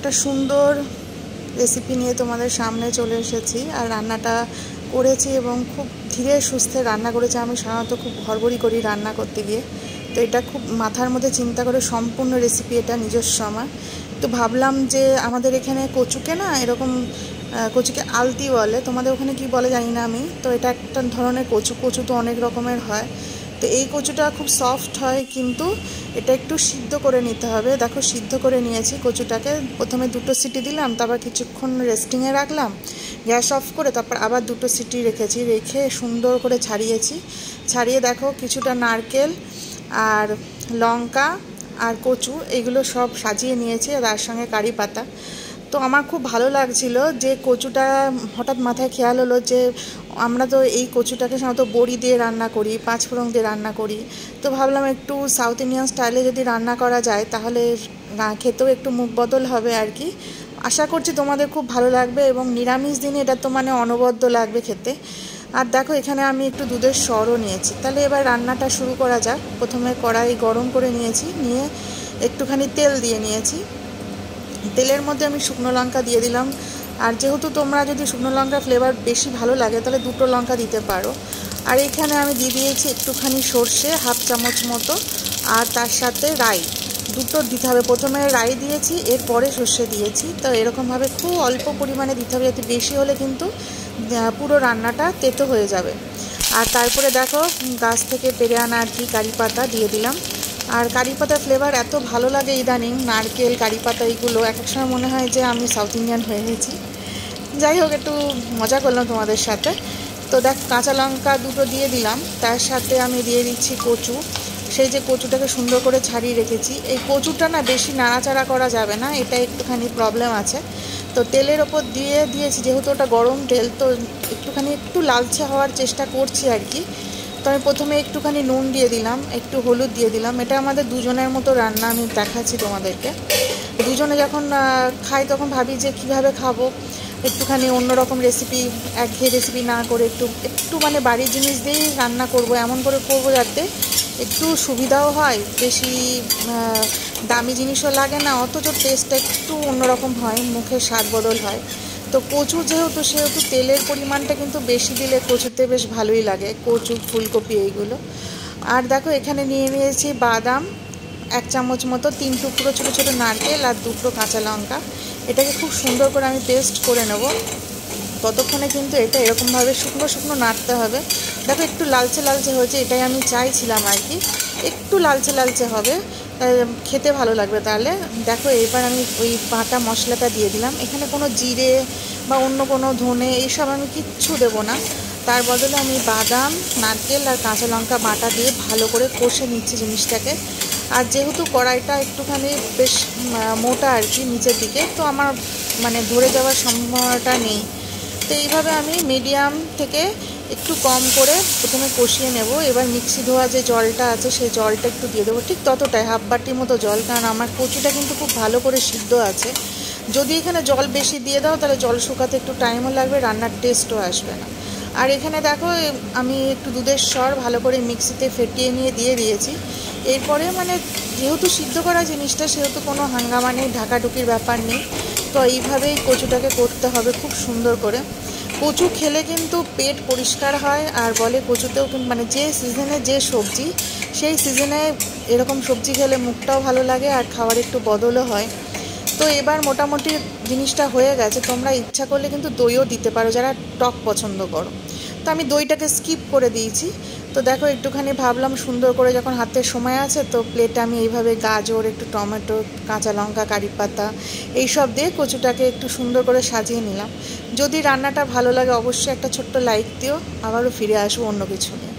একটা সুন্দর রেসিপি নিয়ে তোমাদের সামনে চলে এসেছি। আর রান্নাটা করেছি এবং খুব ধীরে সুস্থে রান্না করেছি। আমি সাধারণত খুব হড়বড়ি করি রান্না করতে গিয়ে, তো এটা খুব মাথার মধ্যে চিন্তা করে সম্পূর্ণ রেসিপি এটা নিজস্ব আমার। তো ভাবলাম যে আমাদের এখানে কচুকে না এরকম কচুকে আলতি বলে, তোমাদের ওখানে কি বলে জানি না আমি। তো এটা একটা ধরনের কচু, কচু তো অনেক রকমের হয়। তো এই কচুটা খুব সফট হয়, কিন্তু এটা একটু সিদ্ধ করে নিতে হবে। দেখো সিদ্ধ করে নিয়েছি কচুটাকে। প্রথমে 2টো সিটি দিলাম, তারপর কিছুক্ষণ রেস্টিংয়ে রাখলাম, গ্যাস অফ করে তারপর আবার 2টো সিটি রেখেছি। রেখে সুন্দর করে ছাড়িয়েছি। ছাড়িয়ে দেখো কিছুটা নারকেল আর লঙ্কা আর কচু এগুলো সব সাজিয়ে নিয়েছি, আর তার সঙ্গে কারি পাতা। তো আমার খুব ভালো লাগছিল যে কচুটা, হঠাৎ মাথায় খেয়াল হলো যে আমরা তো এই কচুটাকে সাধারণত বড়ি দিয়ে রান্না করি, 5 ফোড়ন দিয়ে রান্না করি। তো ভাবলাম একটু সাউথ ইন্ডিয়ান স্টাইলে যদি রান্না করা যায় তাহলে খেতেও একটু মুখ বদল হবে আর কি। আশা করছি তোমাদের খুব ভালো লাগবে, এবং নিরামিষ দিনে এটা তো মানে অনবদ্য লাগবে খেতে। আর দেখো এখানে আমি একটু দুধের সরও নিয়েছি। তাহলে এবার রান্নাটা শুরু করা যাক। প্রথমে কড়াই গরম করে নিয়েছি, নিয়ে একটুখানি তেল দিয়ে নিয়েছি। তেলের মধ্যে আমি শুকনো লঙ্কা দিয়ে দিলাম। আর যেহেতু তোমরা যদি শুকনো লঙ্কা ফ্লেভার বেশি ভালো লাগে তাহলে 2টো লঙ্কা দিতে পারো। আর এখানে আমি দিয়ে দিয়েছি একটুখানি সর্ষে, 1/2 চামচ মতো, আর তার সাথে রাই। 2টো দিতে হবে, প্রথমে রাই দিয়েছি এরপরে সর্ষে দিয়েছি। তো এরকমভাবে খুব অল্প পরিমাণে দিতে হবে, যাতে বেশি হলে কিন্তু পুরো রান্নাটা তেতো হয়ে যাবে। আর তারপরে দেখো গাছ থেকে পেরে আনা আর কি কারি পাতা দিয়ে দিলাম। আর কারি পাতার ফ্লেভার এত ভালো লাগে ইদানিং, নারকেল কারি পাতা এইগুলো এক এক সময় মনে হয় যে আমি সাউথ ইন্ডিয়ান হয়ে গেছি। যাই হোক, একটু মজা করলাম তোমাদের সাথে। তো দেখ কাঁচা লঙ্কা 2টো দিয়ে দিলাম, তার সাথে আমি দিয়ে দিচ্ছি কচু। সেই যে কচুটাকে সুন্দর করে ছাড়িয়ে রেখেছি। এই কচুটা না বেশি নাড়াচাড়া করা যাবে না, এটা একটুখানি প্রবলেম আছে। তো তেলের ওপর দিয়ে দিয়েছি, যেহেতু ওটা গরম তেল, তো একটু লালচে হওয়ার চেষ্টা করছি আর কি। তো আমি প্রথমে একটুখানি নুন দিয়ে দিলাম, একটু হলুদ দিয়ে দিলাম। এটা আমাদের দুজনের মতো রান্না, আমি দেখাচ্ছি তোমাদেরকে। দুজনে যখন খাই তখন ভাবি যে কিভাবে খাবো, একটুখানি অন্যরকম রেসিপি, একঘেয়ে রেসিপি না করে একটু মানে বাড়ির জিনিস দিয়েই রান্না করব, এমন করে করব যাতে একটু সুবিধাও হয়, বেশি দামি জিনিসও লাগে না, অথচ টেস্টটা একটু অন্যরকম হয়, মুখের স্বাদ বদল হয়। তো কচু সেহেতু তেলের পরিমাণটা কিন্তু বেশি দিলে কচুতে বেশ ভালোই লাগে, কচু ফুলকপি এইগুলো। আর দেখো এখানে নিয়ে নিয়েছি বাদাম 1 চামচ মতো, 3 টুকরো ছোটো ছোটো নারকেল আর 2টো কাঁচা লঙ্কা। এটাকে খুব সুন্দর করে আমি পেস্ট করে নেব। ততক্ষণে কিন্তু এটা এরকমভাবে শুকনো শুকনো নাড়তে হবে। দেখো একটু লালচে লালচে হয়েছে, এটাই আমি চাইছিলাম আর কি। একটু লালচে লালচে হবে, খেতে ভালো লাগবে তাহলে। দেখো এবার আমি ওই বাটা মশলাটা দিয়ে দিলাম। এখানে কোনো জিরে বা অন্য কোনো ধনে এইসব আমি কিচ্ছু দেবো না। তার বদলে আমি বাদাম, নারকেল আর কাঁচা লঙ্কা বাটা দিয়ে ভালো করে কষে নিচ্ছি জিনিসটাকে। আর যেহেতু কড়াইটা একটুখানি বেশ মোটা আর কি নিচের দিকে, তো আমার মানে ধরে যাওয়ার সম্ভাবনাটা নেই। তো এইভাবে আমি মিডিয়াম থেকে একটু কম করে প্রথমে কষিয়ে নেব। এবার মিক্সি ধোয়া যে জলটা আছে সেই জলটা একটু দিয়ে দেবো, ঠিক ততটাই, 1/2 বাটির মতো জল। কারণ আমার কচুটা কিন্তু খুব ভালো করে সিদ্ধ আছে। যদি এখানে জল বেশি দিয়ে দাও তাহলে জল শুকাতে একটু টাইমও লাগবে, রান্নার টেস্টও আসবে না। আর এখানে দেখো আমি একটু দুধের সর ভালো করে মিক্সিতে ফেটিয়ে নিয়ে দিয়ে দিয়েছি। এরপরে মানে যেহেতু সিদ্ধ করা জিনিসটা, সেহেতু কোনো হাঙ্গামা নেই, ঢাকাঢুকির ব্যাপার নেই। তো এইভাবেই কচুটাকে করতে হবে খুব সুন্দর করে। কচু খেলে কিন্তু পেট পরিষ্কার হয়, আর বলে কচুতেও মানে যে সিজনে যে সবজি, সেই সিজনে এরকম সবজি খেলে মুখটাও ভালো লাগে আর খাওয়ার একটু বদলও হয়। তো এবার মোটামুটি জিনিসটা হয়ে গেছে। তোমরা ইচ্ছা করলে কিন্তু দইও দিতে পারো যারা টক পছন্দ করো। তো আমি দইটাকে স্কিপ করে দিয়েছি। তো দেখো একটুখানি ভাবলাম সুন্দর করে যখন হাতে সময় আছে, তো প্লেটে আমি এইভাবে গাজর, একটু টমেটো, কাঁচা লঙ্কা, কারি পাতা এইসব দিয়ে কচুটাকে একটু সুন্দর করে সাজিয়ে নিলাম। যদি রান্নাটা ভালো লাগে অবশ্যই একটা ছোট্ট লাইক দিও। আবারও ফিরে আসবো অন্য কিছু নিয়ে।